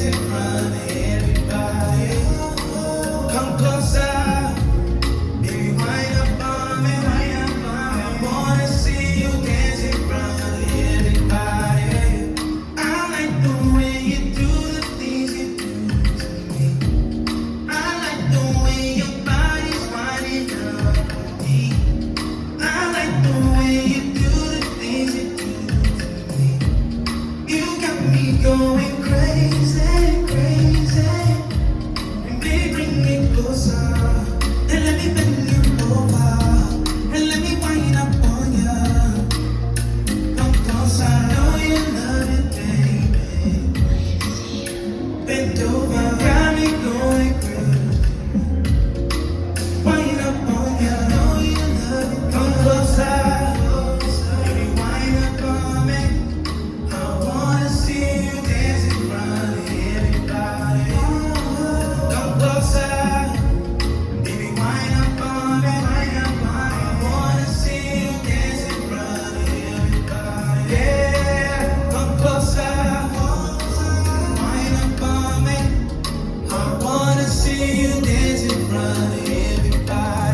in front of everybody. Come closer, baby, wind up on me. I wanna see you dance in front of everybody. I like the way you do the things you do to me. I like the way your body's winding up on me. I like the way you do the things you do to me. You got me going crazy, crazy. And baby, bring me closer. And let me bend you over. And let me wind up on you. Come closer, I know you love it, baby. Bend over, got me going crazy. Wind up on you, know you love it. Come closer, baby, wind up on me. I wanna see you dance in front of everybody. Come closer, baby, wind up on me. I wanna see you dance in front of everybody. Yeah, come closer, wind up on me. I wanna see you dance in front of everybody.